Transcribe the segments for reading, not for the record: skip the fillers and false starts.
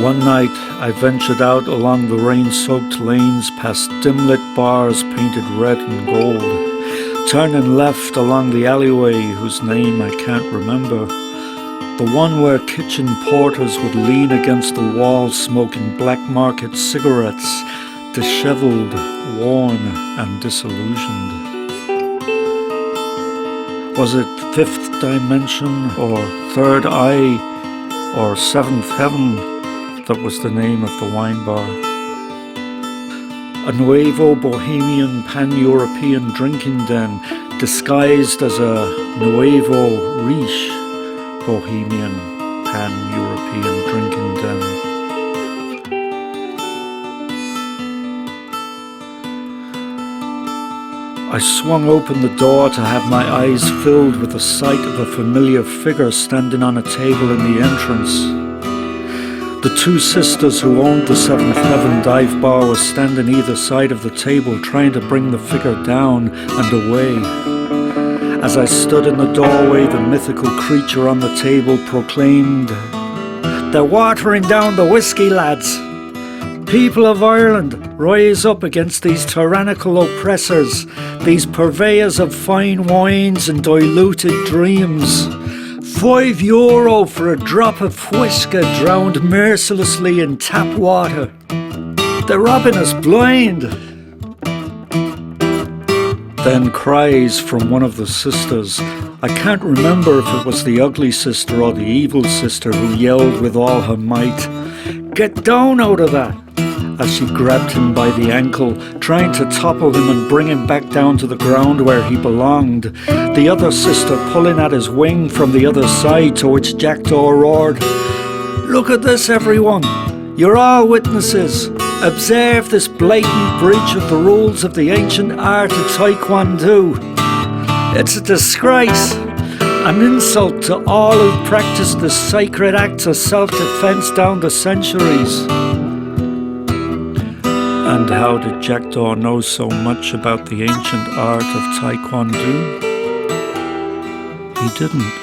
One night I ventured out along the rain-soaked lanes past dim-lit bars painted red and gold, turning left along the alleyway whose name I can't remember, the one where kitchen porters would lean against the wall smoking black market cigarettes, dishevelled, worn and disillusioned. Was it Fifth Dimension or Third Eye or Seventh Heaven that was the name of the wine bar? A Nuevo Bohemian pan-European drinking den disguised as a Nuevo Riche Bohemian pan-European drinking den. I swung open the door to have my eyes filled with the sight of a familiar figure standing on a table in the entrance. The two sisters who owned the Seventh Heaven dive bar were standing either side of the table trying to bring the figure down and away. As I stood in the doorway, the mythical creature on the table proclaimed, "They're watering down the whiskey, lads. People of Ireland, rise up against these tyrannical oppressors, these purveyors of fine wines and diluted dreams. €5 for a drop of whiskey drowned mercilessly in tap water. They're robbing us blind." Then cries from one of the sisters. I can't remember if it was the ugly sister or the evil sister who yelled with all her might, "Get down out of that!" as she grabbed him by the ankle, trying to topple him and bring him back down to the ground where he belonged. The other sister pulling at his wing from the other side, to which Jackdaw roared, "Look at this, everyone! You're all witnesses! Observe this blatant breach of the rules of the Ancient Art of Taekwondo! It's a disgrace! An insult to all who've practiced this sacred act of self-defense down the centuries." And how did Jackdaw know so much about the ancient art of Taekwondo? He didn't.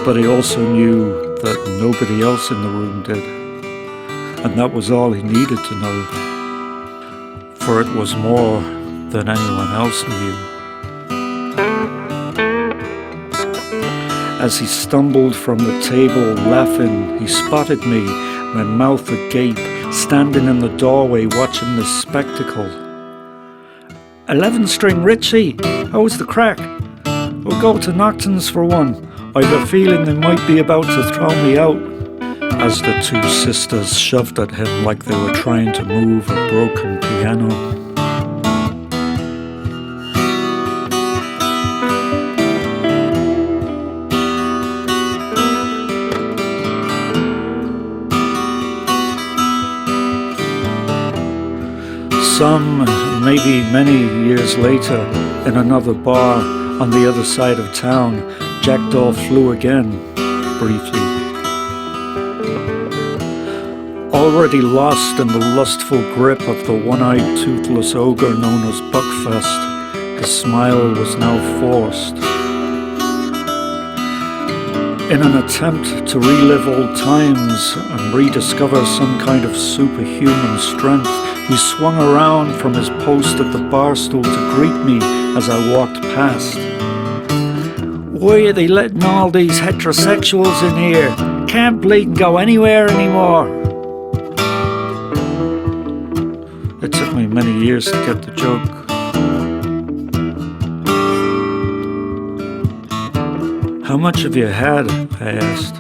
But he also knew that nobody else in the room did. And that was all he needed to know. For it was more than anyone else knew. As he stumbled from the table laughing, he spotted me, my mouth agape, standing in the doorway watching this spectacle. 11-string Richie, how's the crack? We'll go to Nocton's for one. I've a feeling they might be about to throw me out. As the two sisters shoved at him like they were trying to move a broken piano. Some, maybe many years later, in another bar on the other side of town, Jackdaw flew again, briefly. Already lost in the lustful grip of the one-eyed toothless ogre known as Buckfast, his smile was now forced. In an attempt to relive old times and rediscover some kind of superhuman strength, he swung around from his post at the bar stool to greet me as I walked past. "Why are they letting all these heterosexuals in here? Can't bleed and go anywhere anymore." It took me many years to get the joke. "How much have you had?" I asked.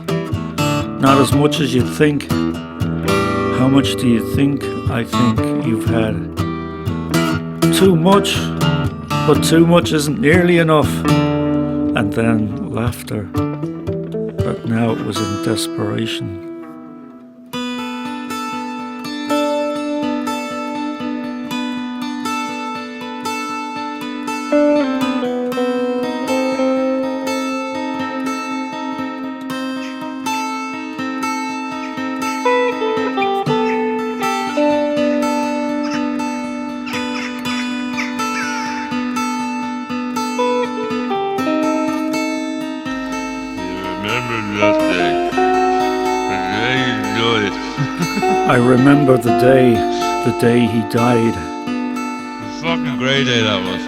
"Not as much as you think." "How much do you think I think you've had?" "Too much, but too much isn't nearly enough." And then laughter. But now it was in desperation. Remember that day when I remember the day he died. Fucking great day that was.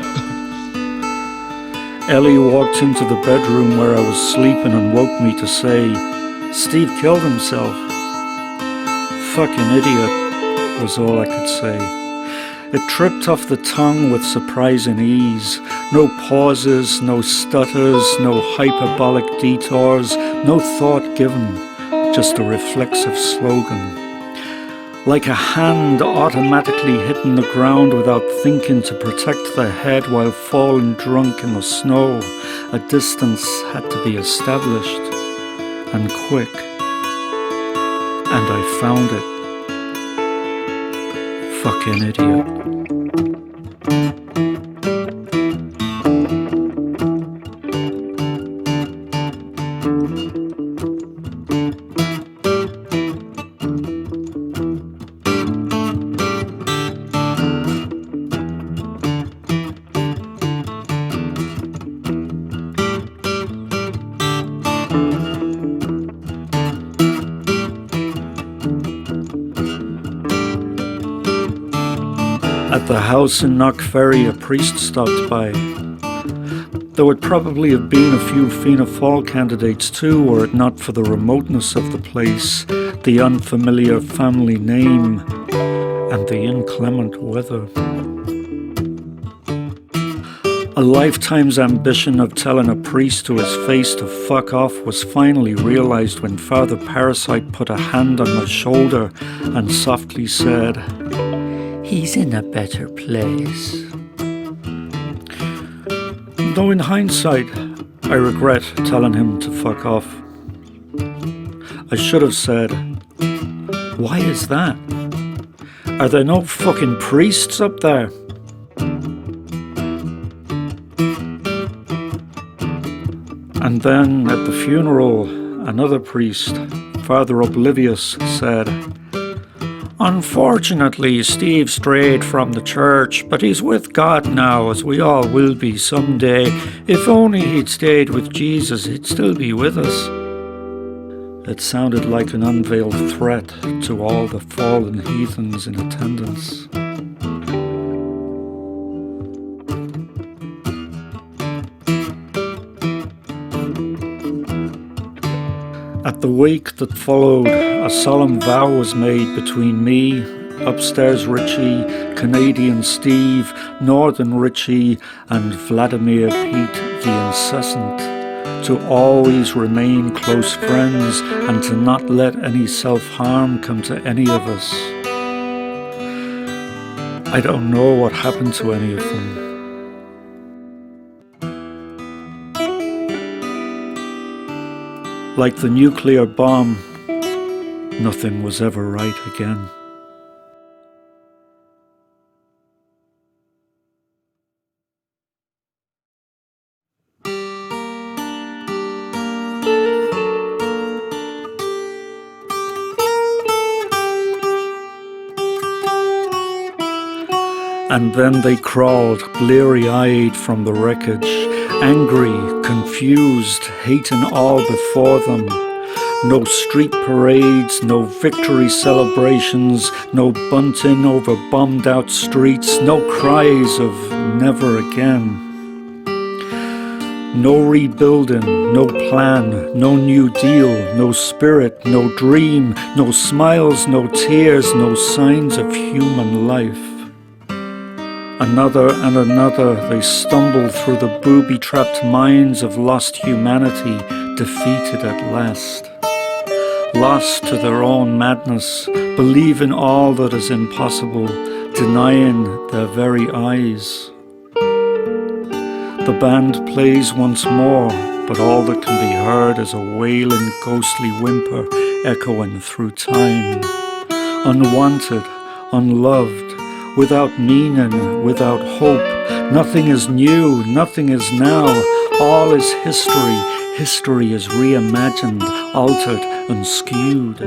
Ellie walked into the bedroom where I was sleeping and woke me to say, "Steve killed himself." "Fucking idiot," was all I could say. It tripped off the tongue with surprising ease. No pauses, no stutters, no hyperbolic detours, no thought given, just a reflexive slogan. Like a hand automatically hitting the ground without thinking to protect the head while falling drunk in the snow, a distance had to be established, and quick. And I found it. Fucking idiot. At the house in Knockferry, a priest stopped by. There would probably have been a few Fianna Fáil candidates too, were it not for the remoteness of the place, the unfamiliar family name, and the inclement weather. A lifetime's ambition of telling a priest to his face to fuck off was finally realised when Father Parasite put a hand on my shoulder and softly said, "He's in a better place." Though in hindsight, I regret telling him to fuck off. I should have said, "Why is that? Are there no fucking priests up there?" And then at the funeral, another priest, Father Oblivious, said, "Unfortunately, Steve strayed from the church, but he's with God now, as we all will be someday. If only he'd stayed with Jesus, he'd still be with us." It sounded like an unveiled threat to all the fallen heathens in attendance. At the wake that followed, a solemn vow was made between me, upstairs Richie, Canadian Steve, Northern Richie, and Vladimir Pete the Incessant, to always remain close friends and to not let any self-harm come to any of us. I don't know what happened to any of them. Like the nuclear bomb, nothing was ever right again. And then they crawled, bleary-eyed from the wreckage, angry, confused, hating all before them. No street parades, no victory celebrations, no bunting over bombed-out streets, no cries of never again. No rebuilding, no plan, no new deal, no spirit, no dream, no smiles, no tears, no signs of human life. Another and another, they stumbled through the booby-trapped minds of lost humanity, defeated at last. Lost to their own madness, believing all that is impossible, denying their very eyes. The band plays once more, but all that can be heard is a wailing, ghostly whimper echoing through time. Unwanted, unloved, without meaning, without hope. Nothing is new, nothing is now. All is history. History is reimagined, altered, and skewed.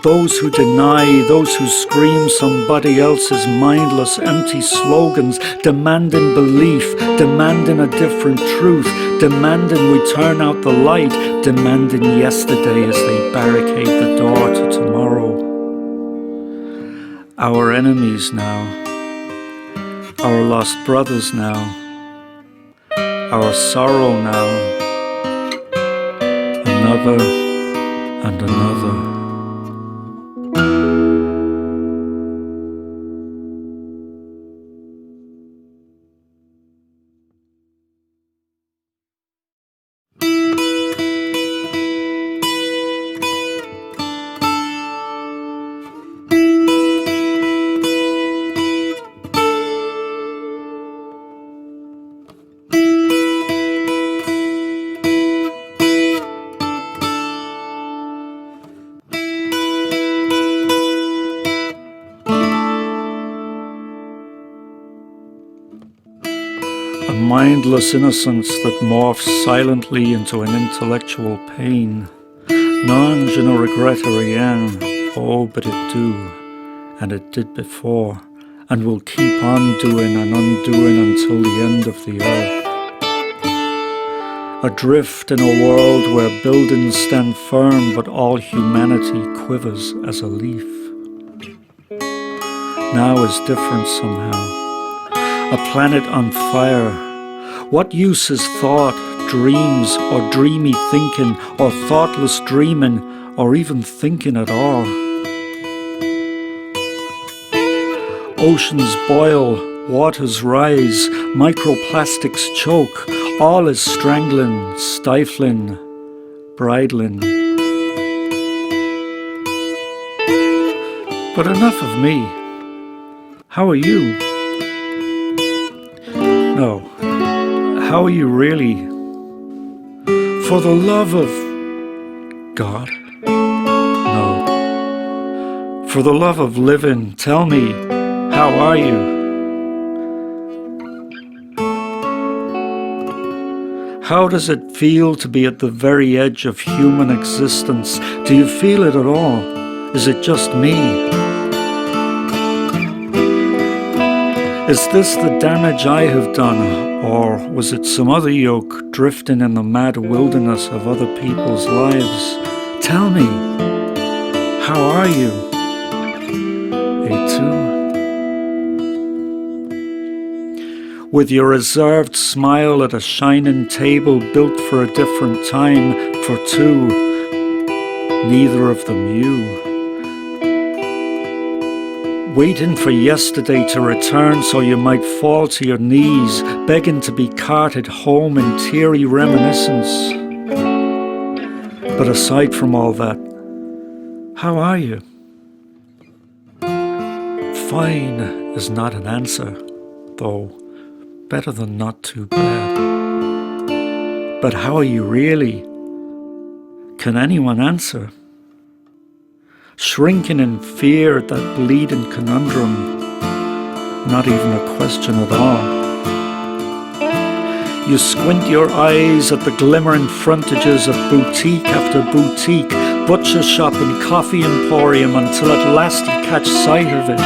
those who deny, those who scream somebody else's mindless, empty slogans, demanding belief, demanding a different truth, demanding we turn out the light, demanding yesterday as they barricade the door to tomorrow. Our enemies now, our lost brothers now, our sorrow now, another and another. A mindless innocence that morphs silently into an intellectual pain. Non je ne regrette rien, oh but it do, and it did before, and will keep on doing and undoing until the end of the earth. Adrift in a world where buildings stand firm but all humanity quivers as a leaf. Now is different somehow. A planet on fire. What use is thought, dreams, or dreamy thinking, or thoughtless dreaming, or even thinking at all? Oceans boil, waters rise, microplastics choke, all is strangling, stifling, bridling. But enough of me. How are you? No. How are you really? For the love of God? No. For the love of living, tell me, how are you? How does it feel to be at the very edge of human existence? Do you feel it at all? Is it just me? Is this the damage I have done, or was it some other yoke drifting in the mad wilderness of other people's lives? Tell me, how are you? A2? With your reserved smile at a shining table built for a different time, for two, neither of them you. Waiting for yesterday to return so you might fall to your knees, begging to be carted home in teary reminiscence. But aside from all that, how are you? Fine is not an answer, though better than not too bad. But how are you really? Can anyone answer? Shrinking in fear at that bleeding conundrum, not even a question at all. You squint your eyes at the glimmering frontages of boutique after boutique, butcher shop and coffee emporium until at last you catch sight of it.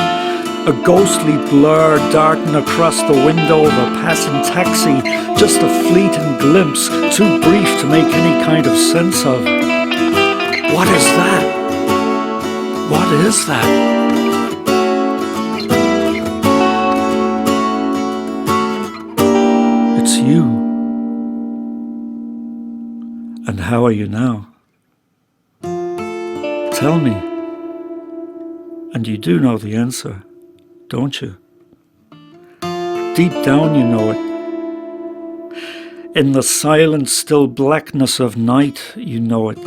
A ghostly blur darting across the window of a passing taxi, just a fleeting glimpse, too brief to make any kind of sense of. What is that? What is that? It's you. And how are you now? Tell me. And you do know the answer, don't you? Deep down you know it. In the silent, still blackness of night, you know it.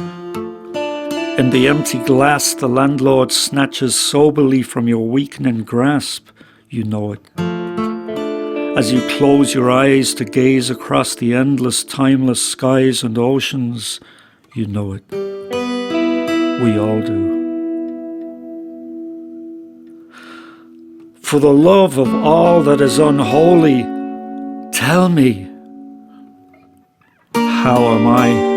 In the empty glass the landlord snatches soberly from your weakening grasp, you know it. As you close your eyes to gaze across the endless, timeless skies and oceans, you know it. We all do. For the love of all that is unholy, tell me, how am I?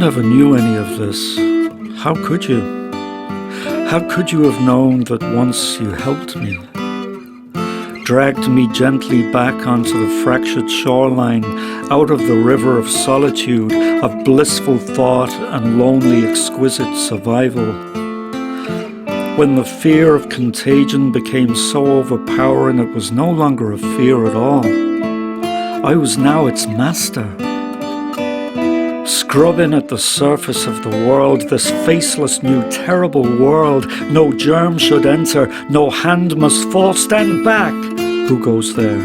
never knew any of this. How could you? How could you have known that once you helped me? Dragged me gently back onto the fractured shoreline, out of the river of solitude, of blissful thought and lonely exquisite survival. When the fear of contagion became so overpowering it was no longer a fear at all. I was now its master. Scrubbing at the surface of the world, this faceless new terrible world, no germ should enter, no hand must fall, stand back! Who goes there?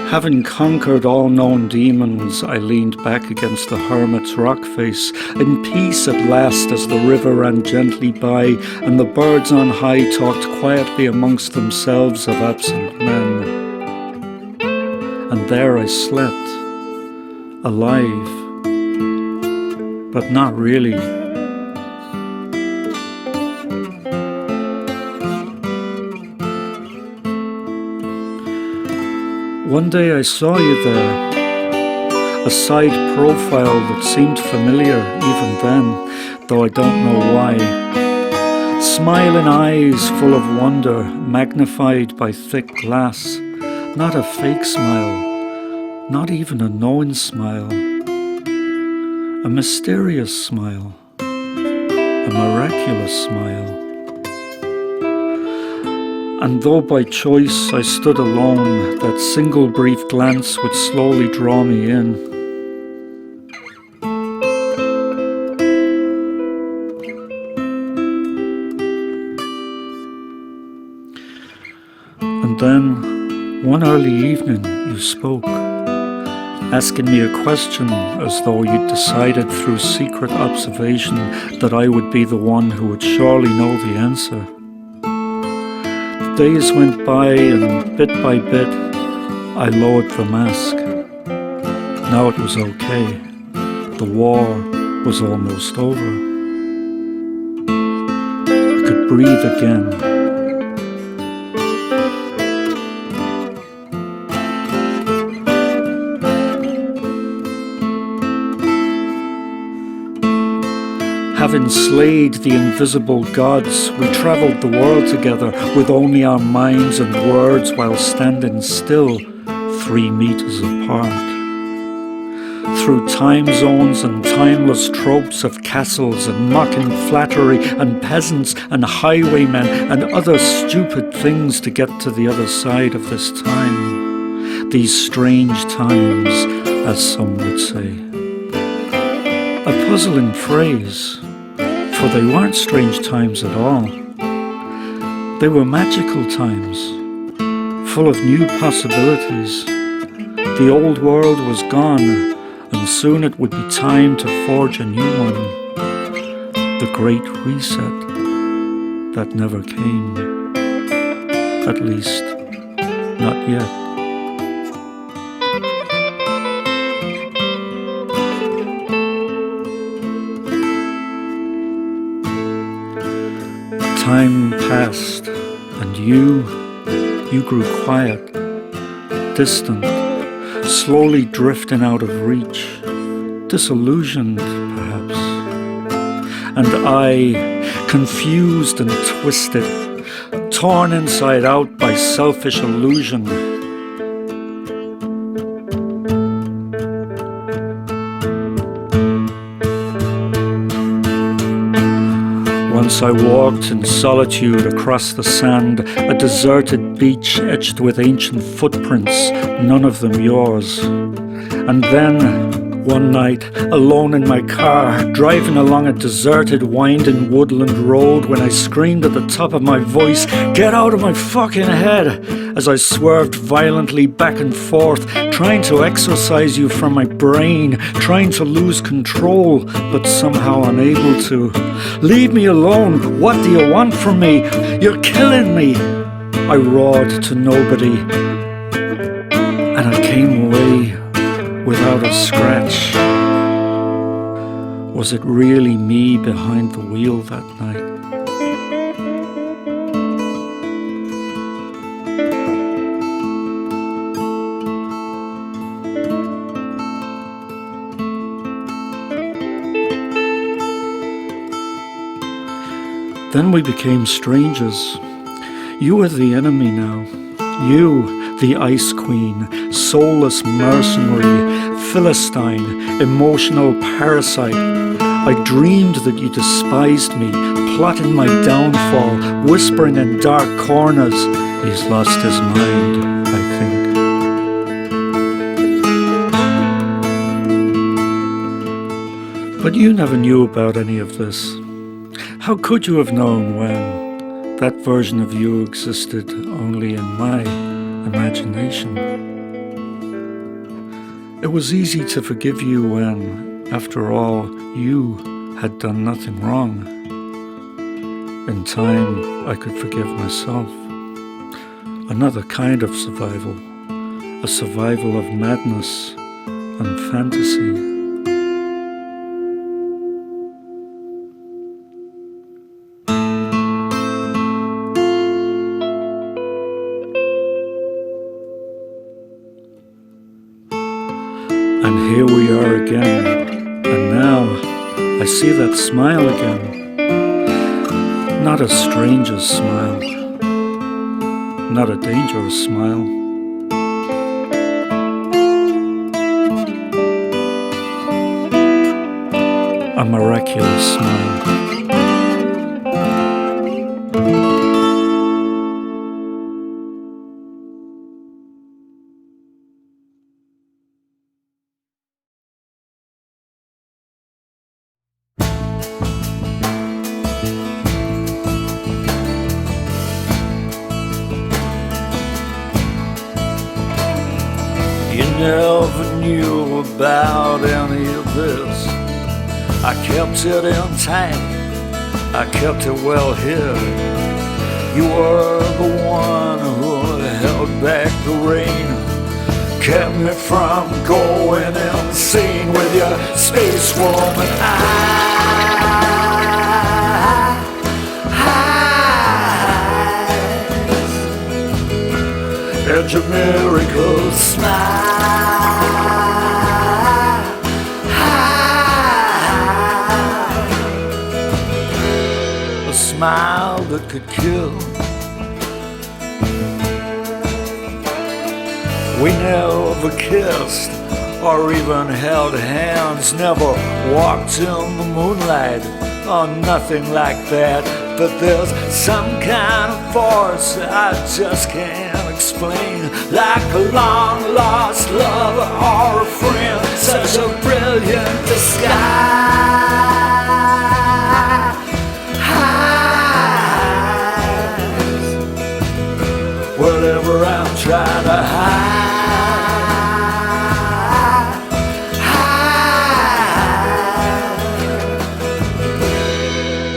Having conquered all known demons, I leaned back against the hermit's rock face, in peace at last as the river ran gently by, and the birds on high talked quietly amongst themselves of absent men. And there I slept, alive, but not really. One day I saw you there, a side profile that seemed familiar even then, though I don't know why. Smiling eyes full of wonder, magnified by thick glass, not a fake smile, not even a knowing smile, a mysterious smile, a miraculous smile. And though by choice I stood alone, that single brief glance would slowly draw me in. And then, one early evening, you spoke, asking me a question as though you'd decided through secret observation that I would be the one who would surely know the answer. Days went by and bit by bit I lowered the mask. Now it was okay. The war was almost over. I could breathe again. Having slayed the invisible gods, we travelled the world together with only our minds and words while standing still 3 meters apart. Through time zones and timeless tropes of castles and mocking flattery and peasants and highwaymen and other stupid things to get to the other side of this time. These strange times, as some would say. A puzzling phrase. For they weren't strange times at all. They were magical times, full of new possibilities. The old world was gone, and soon it would be time to forge a new one. The great reset that never came. At least, not yet. Time passed, and you grew quiet, distant, slowly drifting out of reach, disillusioned, perhaps. And I, confused and twisted, torn inside out by selfish illusion. Once I walked in solitude across the sand, a deserted beach etched with ancient footprints, none of them yours. And then, one night, alone in my car, driving along a deserted, winding woodland road when I screamed at the top of my voice, "Get out of my fucking head!" as I swerved violently back and forth, trying to exorcise you from my brain, trying to lose control, but somehow unable to. "Leave me alone! What do you want from me? You're killing me!" I roared to nobody, and I came away without a scratch. Was it really me behind the wheel that night? Then we became strangers. You are the enemy now. You, the Ice Queen, soulless mercenary, Philistine, emotional parasite. I dreamed that you despised me, plotting my downfall, whispering in dark corners. He's lost his mind, I think. But you never knew about any of this. How could you have known when that version of you existed only in my imagination? It was easy to forgive you when, after all, you had done nothing wrong. In time, I could forgive myself. Another kind of survival, a survival of madness and fantasy. And here we are again, and now I see that smile again. Not a stranger's smile, not a dangerous smile. A miraculous smile. You never knew about any of this. I kept it intact, I kept it well hid. You were the one who held back the rain, kept me from going insane with your space woman eyes. And your miracle smile. A smile that could kill. We never kissed or even held hands, never walked in the moonlight or nothing like that. But there's some kind of force I just can't explain, like a long lost lover or a friend, such a brilliant disguise. Whatever I'm trying to hide,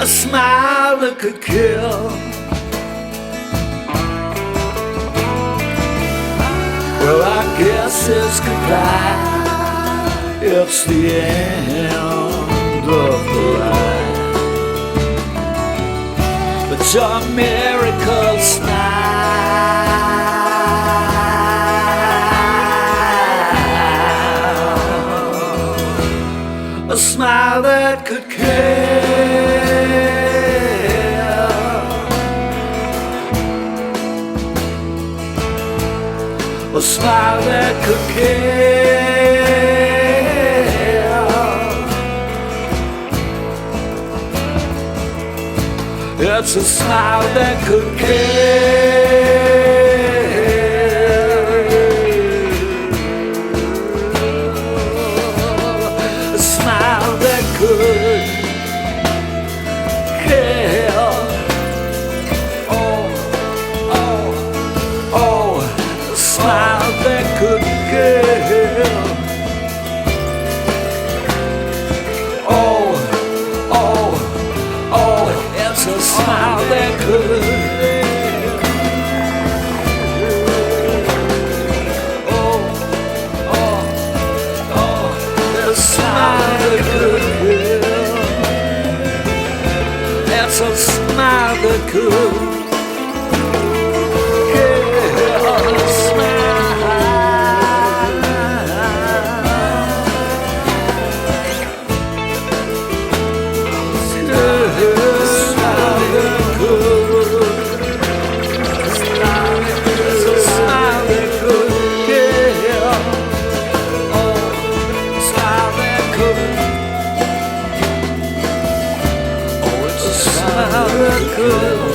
a smile that could kill. Well, I guess it's goodbye. It's the end of the line. But your miracle smile, a smile that could kill. A smile that could kill. It's a smile that could kill. A smile that could kill. Oh, oh, oh. A smile that could kill. Oh, oh, oh, it's a smile that could. Oh, oh, oh, a smile that could kill. It's a smile that could. Smile miracle.